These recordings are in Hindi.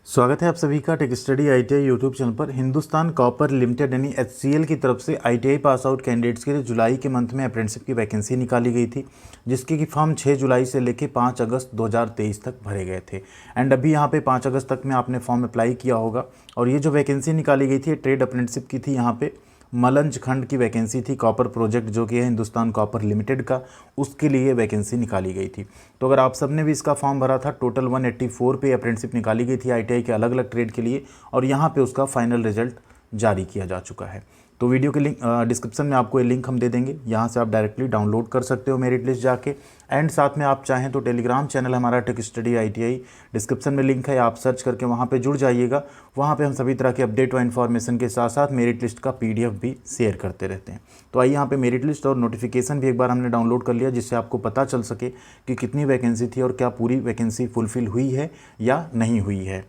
स्वागत है आप सभी का tech study ITI YouTube channel पर। हिंदुस्तान कॉपर लिमिटेड यानी एचसीएल की तरफ से आईटीआई पास आउट कैंडिडेट्स के लिए जुलाई के मंथ में अप्रेंटिसशिप की वैकेंसी निकाली गई थी, जिसके कि फॉर्म 6 जुलाई से लेकर 5 अगस्त 2023 तक भरे गए थे। एंड अभी यहाँ पे 5 अगस्त तक में आपने फॉर्म अप्लाई किया होगा। और ये जो वैकेंसी निकाली गई थी ट्रेड अप्रेंटिसशिप की थी। यहाँ पे मलंज खंड की वैकेंसी थी, कॉपर प्रोजेक्ट जो कि है हिंदुस्तान कॉपर लिमिटेड का, उसके लिए वैकेंसी निकाली गई थी। तो अगर आप सबने भी इसका फॉर्म भरा था, टोटल 184 पे अप्रेंटिसशिप निकाली गई थी आईटीआई के अलग अलग ट्रेड के लिए, और यहाँ पे उसका फाइनल रिजल्ट जारी किया जा चुका है। तो वीडियो के लिंक डिस्क्रिप्शन में आपको ये लिंक हम दे देंगे, यहाँ से आप डायरेक्टली डाउनलोड कर सकते हो मेरिट लिस्ट जाके। एंड साथ में आप चाहें तो टेलीग्राम चैनल हमारा टेक स्टडी आईटीआई, डिस्क्रिप्शन में लिंक है, आप सर्च करके वहाँ पे जुड़ जाइएगा। वहाँ पे हम सभी तरह के अपडेट व इन्फॉर्मेशन के साथ साथ मेरिट लिस्ट का पीडीएफ भी शेयर करते रहते हैं। तो आइए यहाँ पे मेरिट लिस्ट और नोटिफिकेशन भी एक बार हमने डाउनलोड कर लिया, जिससे आपको पता चल सके कि कितनी वैकेंसी थी और क्या पूरी वैकेंसी फुलफिल हुई है या नहीं हुई है।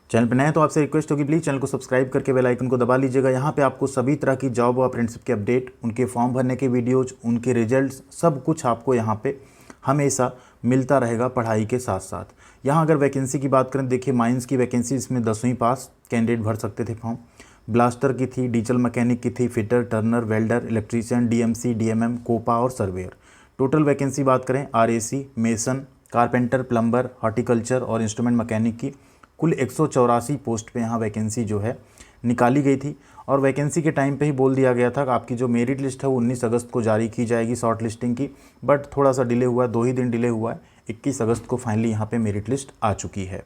चैनल पर नए हैं तो आपसे रिक्वेस्ट होगी प्लीज़ चैनल को सब्सक्राइब करके बेल आइकन को दबा लीजिएगा। यहाँ पे आपको सभी तरह की जॉब व अप्रेंटिसशिप के अपडेट, उनके फॉर्म भरने के वीडियोज, उनके रिजल्ट्स, सब कुछ आपको यहाँ पे हमेशा मिलता रहेगा पढ़ाई के साथ साथ। यहाँ अगर वैकेंसी की बात करें, देखिए माइंस की वैकेंसी, इसमें 10वीं पास कैंडिडेट भर सकते थे फॉर्म। ब्लास्टर की थी, डीजल मैकेनिक की थी, fitter, turner, welder, electrician, DMC, DMM, COPA और सर्वेयर। टोटल वैकेंसी बात करें RAC, mason, carpenter, plumber, horticulture और इंस्ट्रूमेंट मैकेनिक की, कुल 184 पोस्ट पे यहाँ वैकेंसी जो है निकाली गई थी। और वैकेंसी के टाइम पे ही बोल दिया गया था कि आपकी जो मेरिट लिस्ट है वो 19 अगस्त को जारी की जाएगी शॉर्ट लिस्टिंग की, बट थोड़ा सा डिले हुआ है, 2 ही दिन डिले हुआ है। 21 अगस्त को फाइनली यहाँ पे मेरिट लिस्ट आ चुकी है।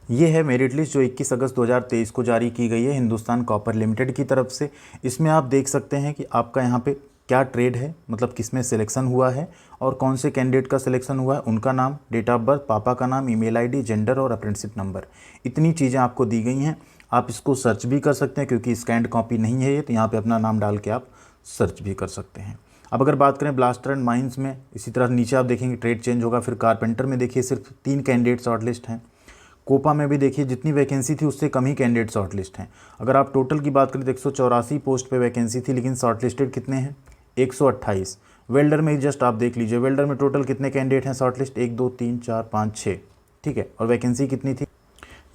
ये है मेरिट लिस्ट जो 21 अगस्त 2023 को जारी की गई है हिंदुस्तान कॉपर लिमिटेड की तरफ से। इसमें आप देख सकते हैं कि आपका यहाँ पे क्या ट्रेड है, मतलब किसमें सिलेक्शन हुआ है और कौन से कैंडिडेट का सिलेक्शन हुआ है, उनका नाम, डेट ऑफ बर्थ, पापा का नाम, ईमेल आईडी, जेंडर और अप्रेंटिसशिप नंबर, इतनी चीज़ें आपको दी गई हैं। आप इसको सर्च भी कर सकते हैं क्योंकि स्कैन्ड कॉपी नहीं है ये, तो यहाँ पे अपना नाम डाल के आप सर्च भी कर सकते हैं। अब अगर बात करें ब्लास्टर एंड माइंस में, इसी तरह नीचे आप देखेंगे ट्रेड चेंज होगा। फिर कारपेंटर में देखिए सिर्फ 3 कैंडिडेट शॉर्ट लिस्ट हैं। कोपा में भी देखिए जितनी वैकेंसी थी उससे कम ही कैंडिडेट शॉर्ट लिस्ट हैं। अगर आप टोटल की बात करें तो 184 पोस्ट पे वैकेंसी थी, लेकिन शॉर्ट लिस्टेड कितने हैं, 128। वेल्डर में जस्ट आप देख लीजिए, वेल्डर में टोटल कितने कैंडिडेट हैं शॉर्ट लिस्ट, 1 2 3 4 5 6, ठीक है। और वैकेंसी कितनी थी,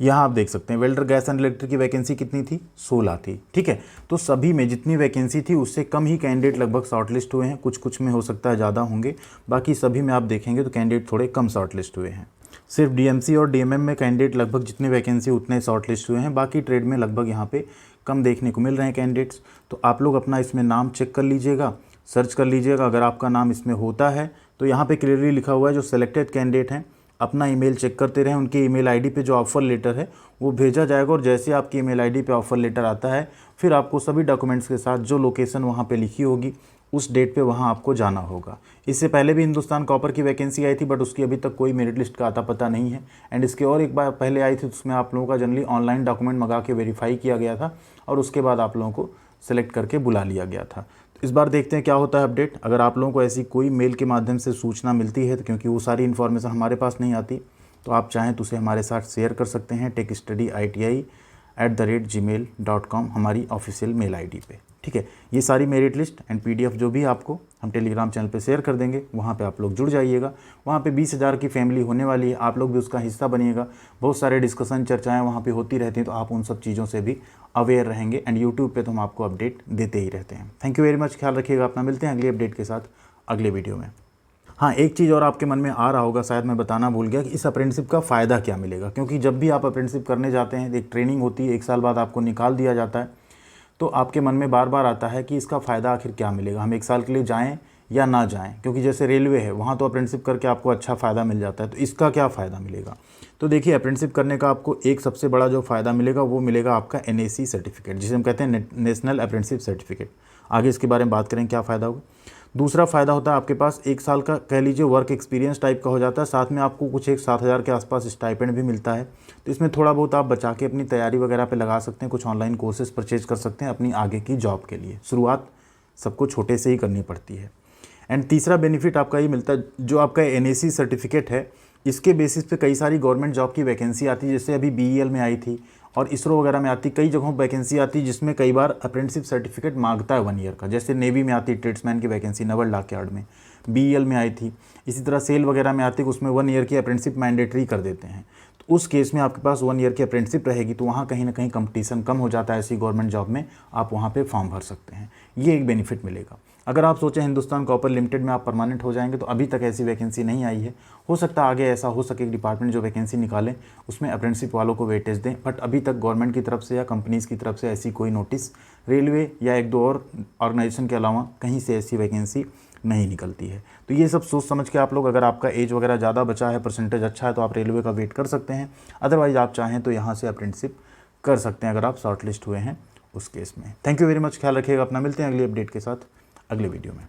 यहाँ आप देख सकते हैं। वेल्डर गैस एंड इलेक्ट्रिक की वैकेंसी कितनी थी, 16 थी, ठीक है। तो सभी में जितनी वैकेंसी थी उससे कम ही कैंडिडेट लगभग शॉर्ट लिस्ट हुए हैं। कुछ कुछ में हो सकता है ज़्यादा होंगे, बाकी सभी में आप देखेंगे तो कैंडिडेट थोड़े कम शॉर्ट लिस्ट हुए हैं। सिर्फ डीएमसी और डीएमएम में कैंडिडेट लगभग जितनी वैकेंसी उतने शॉर्ट लिस्ट हुए हैं, बाकी ट्रेड में लगभग यहाँ पे कम देखने को मिल रहे हैं कैंडिडेट्स। तो आप लोग अपना इसमें नाम चेक कर लीजिएगा, सर्च कर लीजिएगा। अगर आपका नाम इसमें होता है तो यहाँ पे क्लियरली लिखा हुआ है जो सिलेक्टेड कैंडिडेट हैं अपना ईमेल चेक करते रहें, उनके ईमेल आईडी पे जो ऑफ़र लेटर है वो भेजा जाएगा। और जैसे आपकी ईमेल आईडी पे ऑफ़र लेटर आता है, फिर आपको सभी डॉक्यूमेंट्स के साथ जो लोकेशन वहाँ पे लिखी होगी उस डेट पे वहाँ आपको जाना होगा। इससे पहले भी हिंदुस्तान कॉपर की वैकेंसी आई थी, बट उसकी अभी तक कोई मेरिट लिस्ट का आता पता नहीं है। एंड इसके और एक बार पहले आई थी, उसमें आप लोगों का जनरली ऑनलाइन डॉक्यूमेंट मंगा के वेरीफाई किया गया था और उसके बाद आप लोगों को सिलेक्ट करके बुला लिया गया था। तो इस बार देखते हैं क्या होता है अपडेट। अगर आप लोगों को ऐसी कोई मेल के माध्यम से सूचना मिलती है, तो क्योंकि वो सारी इन्फॉर्मेशन हमारे पास नहीं आती, तो आप चाहें तो उसे हमारे साथ शेयर कर सकते हैं techstudyiti@gmail.com हमारी ऑफिशियल मेल आईडी पे, ठीक है। ये सारी मेरिट लिस्ट एंड पीडीएफ जो भी आपको हम टेलीग्राम चैनल पे शेयर कर देंगे, वहाँ पे आप लोग जुड़ जाइएगा। वहाँ पे 20,000 की फैमिली होने वाली है, आप लोग भी उसका हिस्सा बनिएगा। बहुत सारे डिस्कशन, चर्चाएँ वहाँ पे होती रहती हैं, तो आप उन सब चीज़ों से भी अवेयर रहेंगे। एंड यूट्यूब पे तो हम आपको अपडेट देते ही रहते हैं। थैंक यू वेरी मच, ख्याल रखिएगा अपना। मिलते हैं अगली अपडेट के साथ अगले वीडियो में। हाँ, एक चीज़ और आपके मन में आ रहा होगा, शायद मैं बताना भूल गया, कि इस अप्रेंटिसशिप का फ़ायदा क्या मिलेगा। क्योंकि जब भी आप अप्रेंटिसशिप करने जाते हैं, एक ट्रेनिंग होती है, 1 साल बाद आपको निकाल दिया जाता है, तो आपके मन में बार बार आता है कि इसका फ़ायदा आखिर क्या मिलेगा, हम 1 साल के लिए जाएँ या ना जाएँ। क्योंकि जैसे रेलवे है, वहाँ तो अप्रेंटिसशिप करके आपको अच्छा फ़ायदा मिल जाता है, तो इसका क्या फ़ायदा मिलेगा। तो देखिए, अप्रेंटिसशिप करने का आपको एक सबसे बड़ा जो फ़ायदा मिलेगा वो मिलेगा आपका NAC सर्टिफिकेट, जिसे हम कहते हैं नेशनल अप्रेंटिसशिप सर्टिफिकेट। आगे इसके बारे में बात करें क्या फ़ायदा होगा। दूसरा फ़ायदा होता है आपके पास 1 साल का कह लीजिए वर्क एक्सपीरियंस टाइप का हो जाता है, साथ में आपको कुछ एक 7,000 के आसपास स्टाइपेंड भी मिलता है। तो इसमें थोड़ा बहुत आप बचा के अपनी तैयारी वगैरह पे लगा सकते हैं, कुछ ऑनलाइन कोर्सेज परचेज कर सकते हैं अपनी आगे की जॉब के लिए। शुरुआत सबको छोटे से ही करनी पड़ती है। एंड तीसरा बेनिफिट आपका ये मिलता है, जो आपका NAC सर्टिफिकेट है, इसके बेसिस पे कई सारी गवर्नमेंट जॉब की वैकेंसी आती है। जैसे अभी BEL में आई थी और इसरो वगैरह में आती, कई जगहों वैकेंसी आती जिसमें कई बार अप्रेंटिसशिप सर्टिफिकेट मांगता है 1 ईयर का। जैसे नेवी में आती ट्रेड्समैन की वैकेंसी नवल डॉकयार्ड में, BEL में आई थी। इसी तरह सेल वगैरह में आती है, उसमें 1 ईयर की अप्रेंटिसशिप मैंडेटरी कर देते हैं। तो उस केस में आपके पास 1 ईयर की अप्रेंटिसशिप रहेगी, तो वहाँ कहीं ना कहीं कंपटीशन कम हो जाता है ऐसी गवर्नमेंट जॉब में, आप वहाँ पे फॉर्म भर सकते हैं, ये एक बेनिफिट मिलेगा। अगर आप सोचें हिंदुस्तान कॉपर लिमिटेड में आप परमानेंट हो जाएंगे, तो अभी तक ऐसी वैकेंसी नहीं आई है। हो सकता है आगे ऐसा हो सके कि डिपार्टमेंट जो वैकेंसी निकालें उसमें अप्रेंटिसशिप वालों को वेटेज दें, बट अभी तक गवर्नमेंट की तरफ से या कंपनीज़ की तरफ से ऐसी कोई नोटिस, रेलवे या 1-2 और ऑर्गेनाइजेशन के अलावा कहीं से ऐसी वैकेंसी नहीं निकलती है। तो ये सब सोच समझ के आप लोग, अगर आपका एज वगैरह ज़्यादा बचा है, परसेंटेज अच्छा है, तो आप रेलवे का वेट कर सकते हैं। अदरवाइज़ आप चाहें तो यहाँ से अप्रेंटिसशिप कर सकते हैं अगर आप शॉर्ट लिस्ट हुए हैं उस केस में। थैंक यू वेरी मच, ख्याल रखिएगा अपना। मिलते हैं अगली अपडेट के साथ अगले वीडियो में।